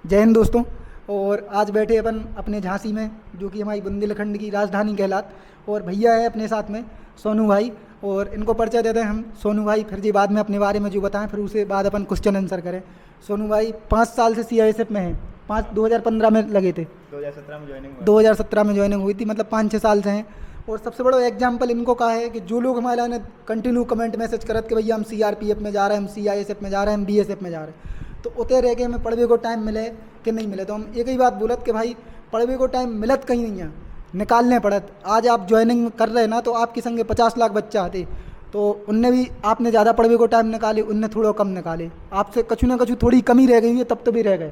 जय हिंद दोस्तों। और आज बैठे अपन अपने झांसी में, जो कि हमारी बुंदेलखंड की राजधानी कहलात, और भैया है अपने साथ में सोनू भाई, और इनको परिचय देते हैं हम। सोनू भाई फिर जी बाद में अपने बारे में जो बताएं, फिर उसके बाद अपन क्वेश्चन आंसर करें। सोनू भाई 5 साल से CISF में हैं। 2015 में लगे थे, 2017 में ज्वाइनिंग हुआ। 2017 में ज्वाइनिंग हुई थी, मतलब 5-6 साल से हैं। और सबसे बड़ा एग्जाम्पल इनको कहा है कि जो लोग हमारे ने कंटिन्यू कमेंट मैसेज करत कि भैया हम CRPF में जा रहे हैं, हम CISF में जा रहे हैं, हम BSF में जा रहे हैं, तो उतरे रह के हमें पढ़वे को टाइम मिले कि नहीं मिले, तो हम एक ही बात बोलत कि भाई पढ़वे को टाइम मिलत कहीं नहीं है, निकालने पड़त। आज आप ज्वाइनिंग कर रहे हैं ना, तो आपके संगे 50 लाख बच्चा आते, तो उनने भी आपने ज़्यादा पढ़वे को टाइम निकाले, उनने थोड़ा कम निकाले, आपसे कछु ना कछु थोड़ी कमी रह गई है, तब तो भी रह गए।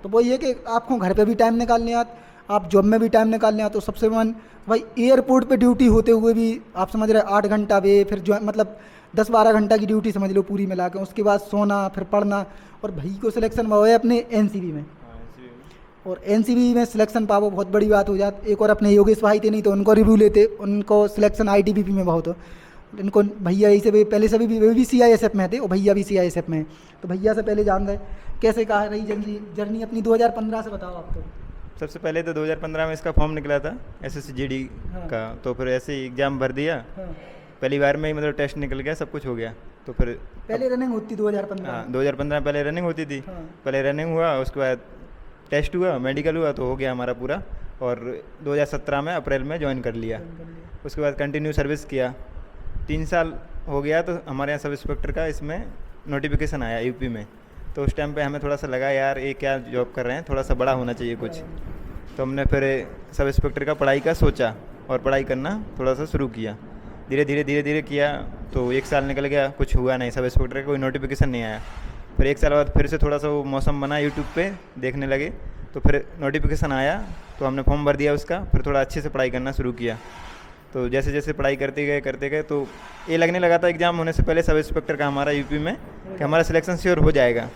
तो वो ये कि आपको घर पे भी टाइम निकालने आत, आप जॉब में भी टाइम निकालने आते, तो सबसे मन भाई एयरपोर्ट पे ड्यूटी होते हुए भी आप समझ रहे 8 घंटा वे, फिर जो मतलब 10-12 घंटा की ड्यूटी समझ लो पूरी मिला के, उसके बाद सोना, फिर पढ़ना। और भाई को सिलेक्शन हुआ है अपने NCB में, और NCB में सिलेक्शन पावो बहुत बड़ी बात हो जाती। एक और अपने योगेश भाई थे, नहीं तो उनको रिव्यू लेते, उनको सिलेक्शन ITBP में बहुत हो। इनको भैया ही से भी पहले सभी भी CISF में थे, और भैया भी CISF में हैं। तो भैया से पहले जान गए कैसे कहा रही जर्नी अपनी 2015 से बताओ आप। तो सबसे पहले तो 2015 में इसका फॉर्म निकला था SSCGD का, तो फिर ऐसे ही एग्ज़ाम भर दिया। पहली बार में ही मतलब टेस्ट निकल गया, सब कुछ हो गया। तो फिर पहले रनिंग होती 2015। हाँ, 2015 में पहले रनिंग होती थी। पहले रनिंग हुआ, उसके बाद टेस्ट हुआ, मेडिकल हुआ, तो हो गया हमारा पूरा। और 2017 में अप्रैल में ज्वाइन कर लिया। उसके बाद कंटिन्यू सर्विस किया, 3 साल हो गया। तो हमारे यहाँ सब इंस्पेक्टर का इसमें नोटिफिकेशन आया UP में। तो उस टाइम पे हमें थोड़ा सा लगा यार ये क्या जॉब कर रहे हैं, थोड़ा सा बड़ा होना चाहिए कुछ। तो हमने फिर सब इंस्पेक्टर का पढ़ाई का सोचा और पढ़ाई करना थोड़ा सा शुरू किया। धीरे धीरे किया, तो 1 साल निकल गया, कुछ हुआ नहीं, सब इंस्पेक्टर का कोई नोटिफिकेशन नहीं आया। फिर 1 साल बाद फिर से थोड़ा सा वो मौसम बना, यूट्यूब पे देखने लगे, तो फिर नोटिफिकेशन आया, तो हमने फॉर्म भर दिया उसका। फिर थोड़ा अच्छे से पढ़ाई करना शुरू किया। तो जैसे जैसे पढ़ाई करते गए तो ये लगने लगा था एग्ज़ाम होने से पहले सब इंस्पेक्टर का हमारा UP में कि हमारा सिलेक्शन श्योर हो जाएगा।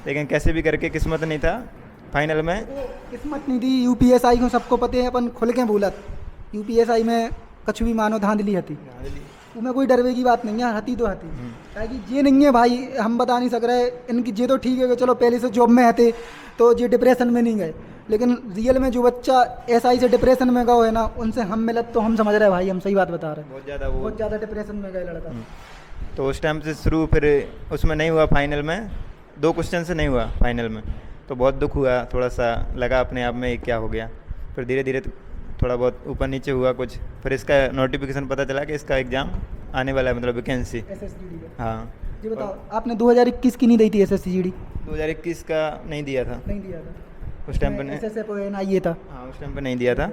लेकिन कैसे भी करके किस्मत नहीं था, फाइनल में किस्मत नहीं थी। UPSI को सबको पता है, अपन खुल के बोलत UPSI में कछु भी मानो धांधली हती, उसमें कोई डरवे की बात नहीं है, हती तो हती। ताकि ये नहीं है भाई, हम बता नहीं सक रहे इनकी ये तो ठीक है कि चलो पहले से जॉब में हते तो ये डिप्रेशन में नहीं गए, लेकिन रियल में जो बच्चा SI से डिप्रेशन में गए है ना, उनसे हम मिलत तो हम समझ रहे भाई, हम सही बात बता रहे हैं, बहुत ज़्यादा डिप्रेशन में गए लड़का। तो उस टाइम से शुरू, फिर उसमें नहीं हुआ, फाइनल में 2 क्वेश्चन से नहीं हुआ फाइनल में। तो बहुत दुख हुआ, थोड़ा सा लगा अपने आप में क्या हो गया। फिर धीरे धीरे थोड़ा बहुत ऊपर नीचे हुआ कुछ। फिर इसका नोटिफिकेशन पता चला कि इसका एग्ज़ाम आने वाला है, मतलब वैकेंसी। SSGD हाँ जी बताओ, आपने 2021 की नहीं दी थी SSCGD? 2021 का नहीं दिया था, नहीं दिया था उस टाइम पे SSF ये था। हाँ, उस टाइम पे नहीं दिया था।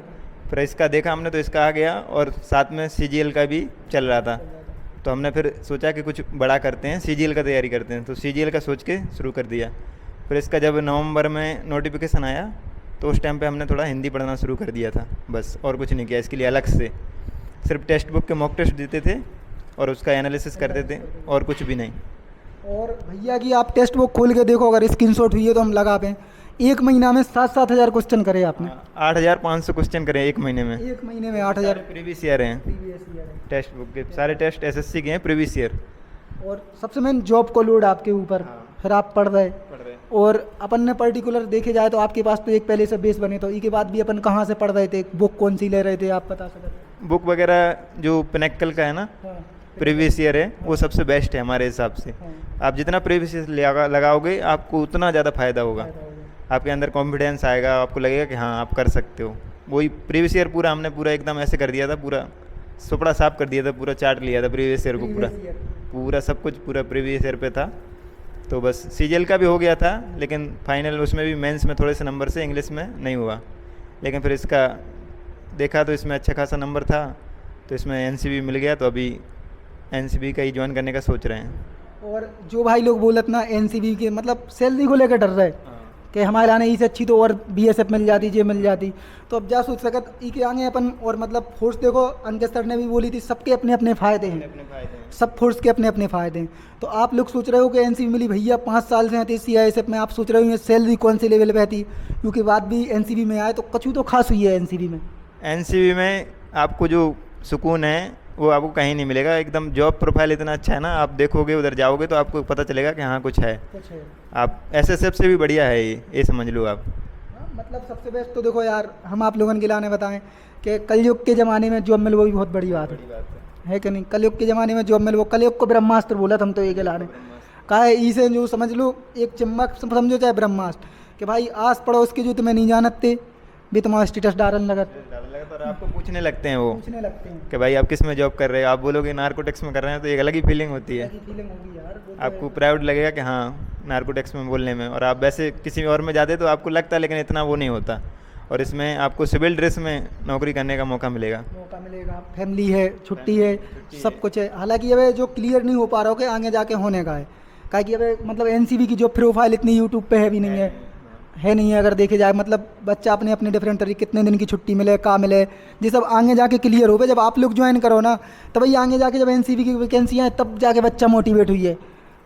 फिर इसका देखा हमने, तो इसका आ गया, और साथ में CGL का भी चल रहा था। तो हमने फिर सोचा कि कुछ बड़ा करते हैं, CGL का तैयारी करते हैं, तो CGL का सोच के शुरू कर दिया। फिर इसका जब नवंबर में नोटिफिकेशन आया, तो उस टाइम पे हमने थोड़ा हिंदी पढ़ना शुरू कर दिया था, बस, और कुछ नहीं किया इसके लिए अलग से। सिर्फ टेक्स्ट बुक के मॉक टेस्ट देते थे और उसका एनालिसिस करते थे, और कुछ भी नहीं। और भैया की आप टेक्स्ट बुक खोल के देखो, अगर स्क्रीनशॉट हुई है तो हम लगा पें। 1 महीना में 7-7 हज़ार क्वेश्चन करे आपने। 8,500 क्वेश्चन करे 1 महीने में। 1 महीने में 8,000 प्रीवियस ईयर हैं, टेक्स्ट बुक के सारे टेस्ट SSC के हैं प्रीवियस ईयर। और सबसे मेन जॉब को लोड आपके ऊपर, फिर आप पढ़ रहे। और अपन ने पर्टिकुलर देखे जाए तो आपके पास तो एक पहले से बेस बने, तो इसके बाद भी अपन कहाँ से पढ़ रहे थे, बुक कौन सी ले रहे थे, आप बता सकते? बुक वगैरह जो पिनेक्कल का है ना, प्रीवियस ईयर है, वो सबसे बेस्ट है हमारे हिसाब से। आप जितना प्रीवियस ईयर लगाओगे आपको उतना ज़्यादा फ़ायदा होगा, आपके अंदर कॉन्फिडेंस आएगा, आपको लगेगा कि हाँ आप कर सकते हो। वही प्रीवियस ईयर पूरा हमने पूरा एकदम ऐसे कर दिया था, पूरा सुपड़ा साफ कर दिया था, पूरा चार्ट लिया था प्रीवियस ईयर को, पूरा सब कुछ पूरा प्रीवियस ईयर पे था। तो बस CGL का भी हो गया था, लेकिन फाइनल उसमें भी मेंस में थोड़े से नंबर से इंग्लिश में नहीं हुआ। लेकिन फिर इसका देखा तो इसमें अच्छा खासा नंबर था, तो इसमें NCB मिल गया, तो अभी NCB का ही ज्वाइन करने का सोच रहे हैं। और जो भाई लोग बोलत ना NCB के मतलब सैलरी को लेकर डर रहे कि हमारे आने इससे अच्छी तो और BSF मिल जाती, जे मिल जाती, तो अब जा सोच सकत ई के आगे अपन। और मतलब फोर्स देखो, अंकित सर ने भी बोली थी, सबके अपने अपने फ़ायदे हैं, सब फोर्स के अपने अपने फ़ायदे हैं। तो आप लोग सोच रहे हो कि NCB मिली, भैया 5 साल से आते CISF में, आप सोच रहे हो सैलरी कौन से लेवल पे थी, क्योंकि बाद भी NCB में आए तो कछु तो खास हुई है NCB में। NCB में आपको जो सुकून है वो आपको कहीं नहीं मिलेगा। एकदम जॉब प्रोफाइल इतना अच्छा है ना, आप देखोगे उधर जाओगे तो आपको पता चलेगा कि हाँ कुछ है। आप एसएसएफ से भी बढ़िया है ये समझ लो आप। हाँ, मतलब सबसे बेस्ट तो देखो यार, हम आप लोगों के लाने बताएं कि कलयुग के ज़माने में जॉब मिल वो भी बहुत बड़ी बात है कि नहीं। कलयुग के ज़माने में जॉब मिल वो, कलयुग को ब्रह्मास्त्र बोला था हम तो ये के लाने कहा है इसे जो समझ लो एक चम्मक समझो चाहे ब्रह्मास्त्र, कि भाई आस पड़ोस के जो तुम्हें नहीं जानते भी तुम्हारा स्टेटस डालने लगा तो आपको पूछने लगते हैं वो, पूछने लगते हैं कि भाई आप किस में जॉब कर रहे हो। आप बोलोगे नार्कोटिक्स में कर रहे हैं तो एक अलग ही फीलिंग होती है, फीलिंग होगी यार वो तो आपको प्राउड लगेगा कि हाँ नार्कोटिक्स में बोलने में। और आप वैसे किसी और में जाते तो आपको लगता है, लेकिन इतना वो नहीं होता। और इसमें आपको सिविल ड्रेस में नौकरी करने का मौका मिलेगा। फैमिली है, छुट्टी है, सब कुछ है। हालांकि अब जो क्लियर नहीं हो पा रहा हो कि आगे जाके होने का है, क्या कि अब मतलब एनसीबी की जो प्रोफाइल इतनी यूट्यूब पे है भी नहीं है नहीं है। अगर देखे जाए मतलब बच्चा अपने अपने डिफरेंट तरीके कितने दिन की छुट्टी मिले, कहाँ मिले, ये सब आगे जाके क्लियर हो गए। जब आप लोग ज्वाइन करो ना तब भाई आगे जाके जब एनसीबी की वैकेंसियाँ हैं तब जाके बच्चा मोटिवेट हुई है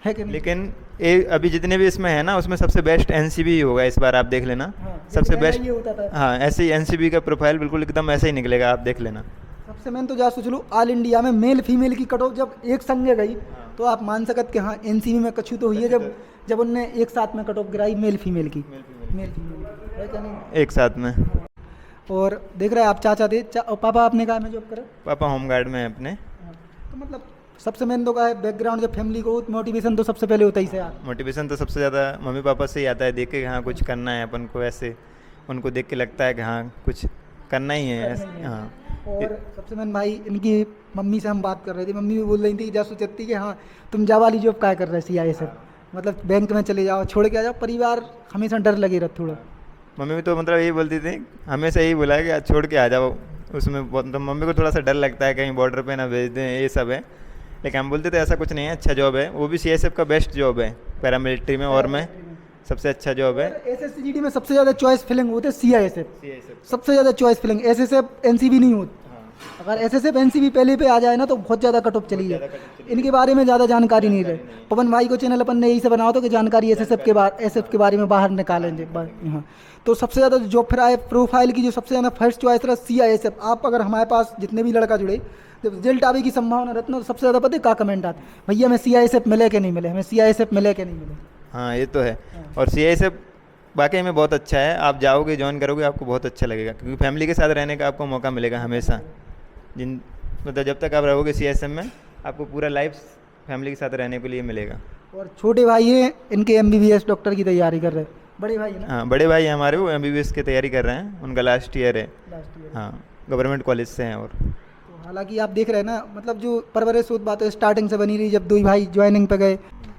कि नहीं? लेकिन ये अभी जितने भी इसमें है ना, उसमें सबसे बेस्ट एनसीबी ही होगा इस बार, आप देख लेना। सबसे बेस्ट ये होता था। हाँ, ऐसे ही एनसीबी का प्रोफाइल बिल्कुल एकदम ऐसे ही निकलेगा, आप देख लेना। सबसे मैंने तो जा सोच लूँ ऑल इंडिया में मेल फीमेल की कट ऑफ जब एक संगे गई तो आप मान सकते कि हाँ एनसीबी में कछु तो हुई है जब उनने एक साथ में कट ऑफ गिराई मेल फीमेल की है क्या नहीं? एक साथ में। और देख रहे हैं आप चाचा थे पापा आपने कहा मैं जॉब करा? पापा होम गार्ड में है अपने। तो मतलब सबसे मेन तो का है बैकग्राउंड जब फैमिली को मोटिवेशन तो सबसे पहले होता ही से यार। मोटिवेशन तो सबसे ज़्यादा मम्मी पापा से ही आता है, देख के हाँ कुछ करना है अपन को, ऐसे उनको देख के लगता है कि हाँ कुछ करना ही है हाँ। और सबसे मेन भाई इनकी मम्मी से हम बात कर रहे थे, मम्मी भी बोल रही थी जासूस थी कि हाँ तुम जा वाली जॉब क्या कर रहे सीआईए से, मतलब बैंक में चले जाओ छोड़ के आ जाओ, परिवार हमेशा डर लगे रहा थोड़ा। मम्मी भी तो मतलब यही बोलती थी, हमेशा यही बोला है कि छोड़ के आ जाओ। उसमें बहुत मतलब मम्मी को थोड़ा सा डर लगता है कहीं बॉर्डर पे ना भेज दें, ये सब है। लेकिन हम बोलते थे ऐसा कुछ नहीं है, अच्छा जॉब है, वो भी सीआईएसएफ का बेस्ट जॉब है पैरामिलिट्री में, और में सबसे अच्छा जॉब है। एसएसजीडी में सबसे ज़्यादा चॉइस फिलिंग होते सीआईएसएफ, सबसे ज़्यादा चॉइस फिलिंग। एसएसएफ एनसीबी नहीं होती। अगर एसएसएफ एनसीबी पहले पे आ जाए ना तो बहुत ज़्यादा कट ऑफ चली है। इनके बारे में ज़्यादा जानकारी नहीं रहे। पवन भाई को चैनल अपन ने यही से बनाओ तो कि जानकारी एसएसएफ के बारे में बाहर निकालेंगे यहाँ। तो सबसे ज़्यादा जो फिर आए प्रोफाइल की जो सबसे ज़्यादा फर्स्ट चॉइस रहा सीआईएसएफ। आप अगर हमारे पास जितने भी लड़का जुड़े जब रिजल्ट आवे की संभावना रहती है तो सबसे ज़्यादा पता है क्या कमेंट आते भैया हमें सीआईएसएफ मिले कि नहीं मिले, हमें सीआईएसएफ मिले कि नहीं मिले। हाँ ये तो है। और सीआईएसएफ वाकई में बहुत अच्छा है, आप जाओगे ज्वाइन करोगे आपको बहुत अच्छा लगेगा, क्योंकि फैमिली के साथ रहने का आपको मौका मिलेगा हमेशा। मतलब जब तक आप रहोगे सीआईएसएफ में आपको पूरा लाइफ फैमिली के साथ रहने के लिए मिलेगा। और छोटे भाई हैं इनके एमबीबीएस डॉक्टर की तैयारी कर रहे हैं, बड़े भाई है ना? हाँ बड़े भाई हैं हमारे, वो एमबीबीएस की तैयारी कर रहे हैं, उनका लास्ट ईयर है। हाँ गवर्नमेंट कॉलेज से हैं। और तो हालांकि आप देख रहे हैं ना मतलब जो परवरिश होती बात है स्टार्टिंग से बनी रही, जब दो भाई ज्वाइनिंग पे गए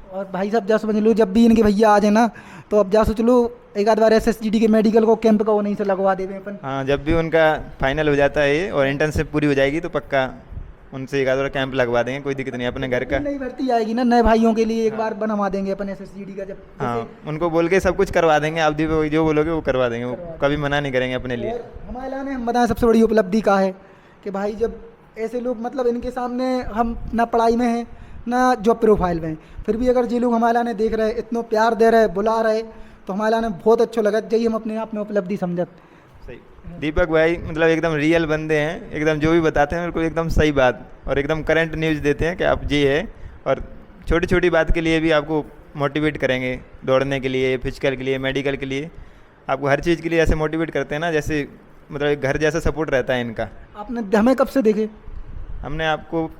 और भाई साहब जा समझ लो जब भी इनके भैया आ जाए ना तो अब जा सोच लो एक आध बार एसएसजीडी के मेडिकल को कैंप का वो नहीं से लगवा देवे अपन। हाँ जब भी उनका फाइनल हो जाता है ये और इंटर्नशिप पूरी हो जाएगी तो पक्का उनसे एक आध बार कैंप लगवा देंगे, कोई दिक्कत नहीं। अपने घर का नई भर्ती आएगी ना नए भाइयों के लिए एक बार बनवा देंगे अपन एसएसजीडी का। जब हाँ उनको बोल के सब कुछ करवा देंगे, आप जो बोलोगे वो करवा देंगे, वो कभी मना नहीं करेंगे अपने लिए। हमारे लाने हम बताएं सबसे बड़ी उपलब्धि का है कि भाई जब ऐसे लोग मतलब इनके सामने हम ना पढ़ाई में हैं ना जॉब प्रोफाइल में, फिर भी अगर ये लोग हमारे लाने देख रहे इतना प्यार दे रहे बुला रहे तो हमारे लाने बहुत अच्छा लगा, जही हम अपने आप में उपलब्धि समझत। सही दीपक भाई मतलब एकदम रियल बंदे हैं, एकदम जो भी बताते हैं मेरे को एकदम सही बात और एकदम करंट न्यूज़ देते हैं कि आप ये है। और छोटी छोटी बात के लिए भी आपको मोटिवेट करेंगे, दौड़ने के लिए, फिजिकल के लिए, मेडिकल के लिए, आपको हर चीज़ के लिए ऐसे मोटिवेट करते हैं ना जैसे मतलब एक घर जैसा सपोर्ट रहता है इनका। आपने हमें कब से देखे? हमने आपको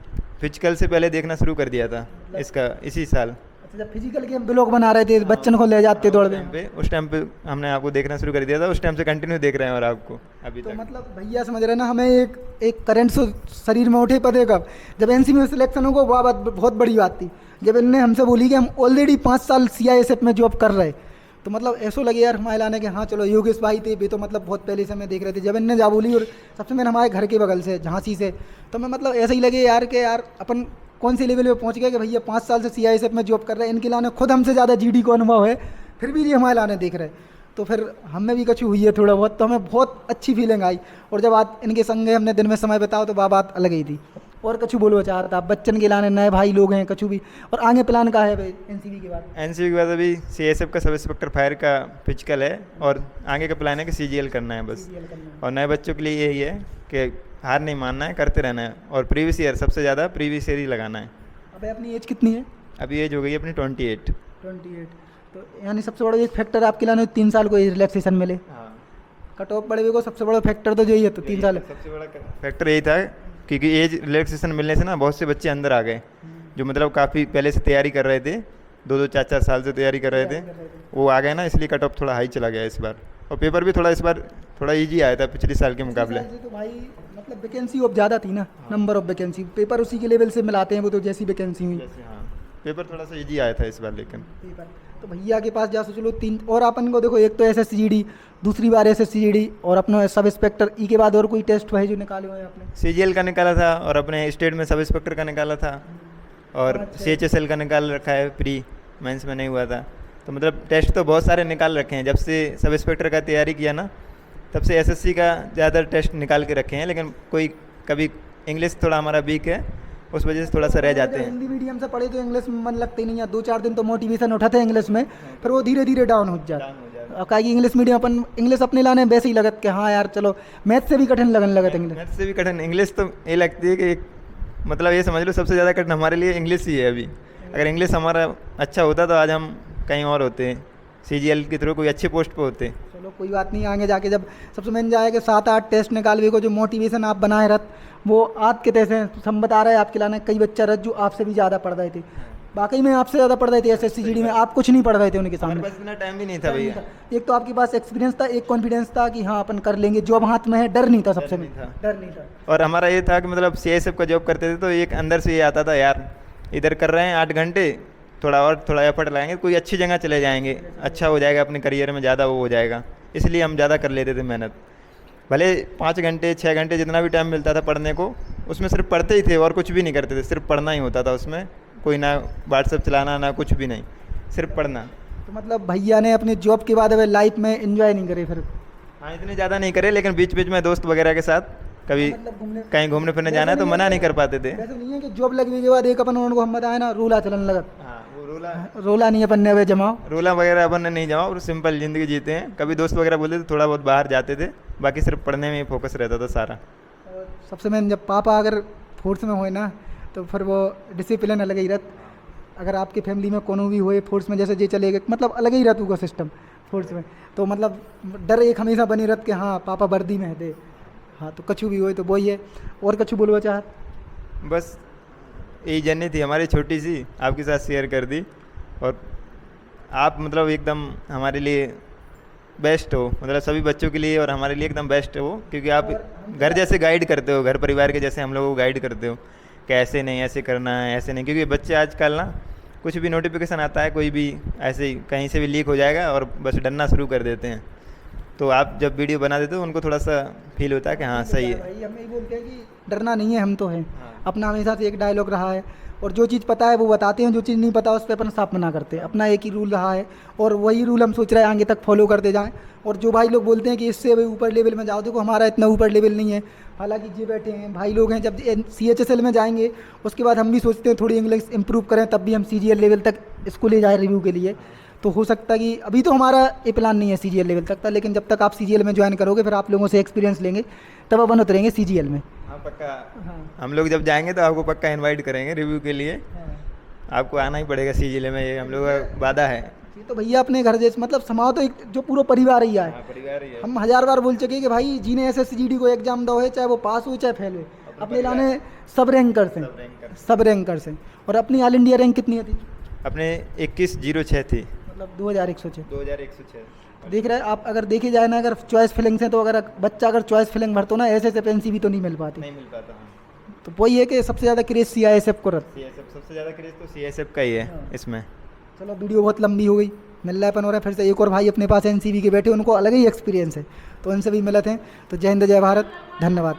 फिजिकल से पहले देखना शुरू कर दिया था इसका इसी साल। अच्छा जब फिजिकल के हम ब्लॉग बना रहे थे बच्चन को ले जाते दौड़ पे, उस टाइम पे हमने आपको देखना शुरू कर दिया था, उस टाइम से कंटिन्यू देख रहे हैं और आपको अभी तो तक। मतलब भैया समझ रहे हैं ना हमें एक करंट शरीर में उठे पते कब जब एनसीबी में सिलेक्शन होगा वो बात बहुत बड़ी बात थी। जब इनने हमसे बोली कि हम ऑलरेडी 5 साल सीआईएसएफ में जॉब कर रहे तो मतलब ऐसा लगे यार हमारे लाने के हाँ चलो योगेश भाई थे भी तो मतलब बहुत पहले से मैं देख रहे थे। जब इनने जा बोली और सबसे मैंने हमारे घर के बगल से झांसी से तो मैं मतलब ऐसा ही लगे यार कि यार अपन कौन से लेवल पे पहुंच गए कि भैया 5 साल से सीआईएसएफ में जॉब कर रहे हैं, इनके लाने खुद हमसे ज़्यादा जीडी को अनुभव है फिर भी ये हमारे लाने देख रहे तो फिर हमें भी कछु हुई है थोड़ा बहुत, तो हमें बहुत अच्छी फीलिंग आई। और जब आज इनके संग हमने दिन में समय बिताओ तो बात अलग ही थी। और कछु बोलना चाह रहा था बच्चन के लाने नए भाई लोग हैं कछु भी, और आगे प्लान का है भाई एनसीबी के बाद? एनसीबी के बाद अभी सीआईएसएफ का सब इंस्पेक्टर फायर का फिजिकल है और आगे का प्लान है कि सीजीएल करना है बस। और नए बच्चों के लिए यही है कि हार नहीं मानना है, करते रहना है। और प्रीवियस ईयर सबसे ज़्यादा प्रीवियस ईयर ही लगाना है। अबे अपनी एज कितनी है? अभी एज हो गई अपनी 28। 28। तो यानी सबसे बड़ा एक फैक्टर आपके लाने 3 साल को रिलैक्सेशन मिले। हाँ, कट ऑफ बढ़े को सबसे बड़ा फैक्टर तो यही है, तो 3 साल। सबसे बड़ा फैक्टर यही था, क्योंकि एज रिलैक्सेशन मिलने से ना बहुत से बच्चे अंदर आ गए जो मतलब काफ़ी पहले से तैयारी कर रहे थे, 2-2 4-4 साल से तैयारी कर रहे थे, वो आ गए ना, इसलिए कट ऑफ थोड़ा हाई चला गया इस बार। और पेपर भी थोड़ा इस बार थोड़ा इजी आया था पिछले साल के मुकाबले। तो भाई मतलब वैकेंसी अब ज़्यादा थी ना, नंबर ऑफ वैकेंसी, पेपर उसी के लेवल से मिलाते हैं वो, तो जैसी वैकेंसी हुई हाँ, पेपर थोड़ा सा इजी आया था इस बार लेकिन। पेपर तो भैया के पास जा सो चलो 3 और अपन को देखो, एक तो SSCGD, दूसरी बार SSCGD और अपना सब इंस्पेक्टर। ई के बाद और कोई टेस्ट है जो निकाले हुए हैं आपने? CGL का निकाला था और अपने स्टेट में सब इंस्पेक्टर का निकाला था, और CHSL का निकाल रखा है, प्री मेंस में नहीं हुआ था। तो मतलब टेस्ट तो बहुत सारे निकाल रखे हैं। जब से सब इंस्पेक्टर का तैयारी किया ना, तब से SSC का ज़्यादा टेस्ट निकाल के रखे हैं, लेकिन कोई कभी इंग्लिश थोड़ा हमारा वीक है, उस वजह से थोड़ा सा रह जाते हैं। हिंदी मीडियम से पढ़े तो इंग्लिश में मन लगते ही नहीं है, 2-4 दिन तो मोटिवेशन उठाते हैं इंग्लिश में, फिर वो धीरे धीरे डाउन हो जाता है। क्या कि इंग्लिश मीडियम अपन इंग्लिश अपने लाने वैसे ही लगत कि हाँ यार चलो, मैथ से भी कठिन लगने लगत इंग्लिश। मैथ से भी कठिन इंग्लिश तो ये लगती है कि मतलब ये समझ लो सबसे ज़्यादा कठिन हमारे लिए इंग्लिश ही है अभी। अगर इंग्लिश हमारा अच्छा होता तो आज हम कहीं और होते, CGL के थ्रू कोई अच्छे पोस्ट पे होते। चलो कोई बात नहीं, आगे जाके जब सबसे मेन जाए कि 7-8 टेस्ट निकालवे को जो मोटिवेशन आप बनाए रत, वो आज के तैसे हम बता रहे हैं आपके लाने कई बच्चा रत जो आपसे भी ज़्यादा पढ़ रहे थे। वाकई में आपसे ज़्यादा पढ़ रहे थे SSCGD में, आप कुछ नहीं पढ़ रहे थे उनके सामने। बस इतना टाइम भी नहीं था भैया। एक तो आपके पास एक्सपीरियंस था, एक कॉन्फिडेंस था कि हाँ अपन कर लेंगे, जॉब हाथ में है, डर नहीं था सबसे में, डर नहीं था। और हमारा ये था कि मतलब CISF का जॉब करते थे तो एक अंदर से ये आता था यार इधर कर रहे हैं 8 घंटे, थोड़ा एफर्ट लगाएंगे, कोई अच्छी जगह चले जाएंगे, अच्छा हो जाएगा अपने करियर में, ज़्यादा वो हो जाएगा, इसलिए हम ज़्यादा कर लेते थे मेहनत। भले 5 घंटे 6 घंटे जितना भी टाइम मिलता था पढ़ने को, उसमें सिर्फ पढ़ते ही थे और कुछ भी नहीं करते थे, सिर्फ पढ़ना ही होता था उसमें, कोई ना व्हाट्सएप चलाना ना कुछ भी नहीं, सिर्फ पढ़ना। तो मतलब भैया ने अपने जॉब के बाद अब लाइफ में एंजॉय नहीं करे फिर? हाँ, इतने ज़्यादा नहीं करे, लेकिन बीच बीच में दोस्त वगैरह के साथ कभी मतलब कहीं घूमने फिरने जाना है तो मना नहीं कर पाते थे। वैसे नहीं है कि जॉब लगने के बाद एक अपन उनको हम बताए ना रूला चलन लगत। हाँ, वो रोला नहीं अपन ने अबे जमाओ, रोला वगैरह अपन ने नहीं जमाओ, और सिंपल ज़िंदगी जीते हैं। कभी दोस्त वगैरह बोलते थे थोड़ा बहुत बाहर जाते थे, बाकी सिर्फ पढ़ने में ही फोकस रहता था सारा। और सबसे मेन जब पापा अगर फोर्स में होए ना तो फिर वो डिसिप्लिन अलग ही रहत। अगर आपकी फैमिली में कोनो भी होए फोर्स में, जैसे जे चले गए, मतलब अलग ही रहत उनका सिस्टम फोर्स में, तो मतलब डर एक हमेशा बनी रहत कि हाँ पापा वर्दी में है दे, हाँ तो कछु भी होए तो वही है। और कछु बोलवा चाहत? बस यही जर्नी थी हमारी छोटी सी, आपके साथ शेयर कर दी। और आप मतलब एकदम हमारे लिए बेस्ट हो, मतलब सभी बच्चों के लिए और हमारे लिए एकदम बेस्ट हो, क्योंकि आप घर जैसे गाइड करते हो, घर परिवार के जैसे हम लोगों को गाइड करते हो कि ऐसे नहीं, ऐसे करना है, ऐसे नहीं। क्योंकि बच्चे आजकल ना कुछ भी नोटिफिकेशन आता है, कोई भी ऐसे ही कहीं से भी लीक हो जाएगा और बस डरना शुरू कर देते हैं। तो आप जब वीडियो बना देते हो उनको थोड़ा सा फील होता है कि हाँ सही है। भाई हम यही बोलते हैं कि डरना नहीं है, हम तो हैं। अपना हमेशा से एक डायलॉग रहा है, और जो चीज़ पता है वो बताते हैं, जो चीज़ नहीं पता उस पर अपन साफ मना करते हैं। अपना एक ही रूल रहा है और वही रूल हम सोच रहे हैं आगे तक फॉलो करते जाएं। और जो भाई लोग बोलते हैं कि इससे भी ऊपर लेवल में जाओ, देखो हमारा इतना ऊपर लेवल नहीं है। हालांकि ये बैठे हैं भाई लोग हैं, जब CHSL में जाएंगे उसके बाद हम भी सोचते हैं थोड़ी इंग्लिश इंप्रूव करें, तब भी हम CGL लेवल तक इसको ले जाए रिव्यू के लिए। तो हो सकता है कि अभी तो हमारा ये प्लान नहीं है CGL लेवल तक का, लेकिन जब तक आप CGL में ज्वाइन करोगे फिर आप लोगों से एक्सपीरियंस लेंगे, तब अपन उतरेंगे CGL में। हाँ पक्का। हाँ, हम लोग जब जाएंगे तो आपको पक्का इनवाइट करेंगे रिव्यू के लिए। आपको आना ही पड़ेगा CGL में, ये हम लोग का वादा है। ये तो भैया अपने घर जैसे, मतलब समाज तो एक जो पूरा परिवार ही है। परिवार ही है। हम 1000 बार बोल चुके कि भाई जिन्हें SSCGD को एग्जाम दो है, चाहे वो पास हो चाहे फेल हो, अपने लाने सब रैंकर्स हैं, सब रैंकर्स हैं। और अपनी ऑल इंडिया रैंक कितनी थी? अपने 2106 थी, मतलब 2106। 2106 देख रहे हैं आप, अगर देखे जाए ना, अगर चॉइस फिलिंग से, तो अगर बच्चा अगर चॉइस फिलिंग भरतो ना, ऐसे वैकेंसी भी तो नहीं मिल पाती। नहीं मिल पाता। तो वही है कि सबसे ज़्यादा क्रेज CISF को रहता है। सबसे ज़्यादा क्रेज तो CISF का ही है इसमें। चलो वीडियो बहुत लंबी हो गई, मिल रहा हो रहा है फिर से। एक और भाई अपने पास NCV के बैठे, उनको अलग ही एक्सपीरियंस है, तो उनसे भी मिलते हैं। तो जय हिंद जय भारत, धन्यवाद।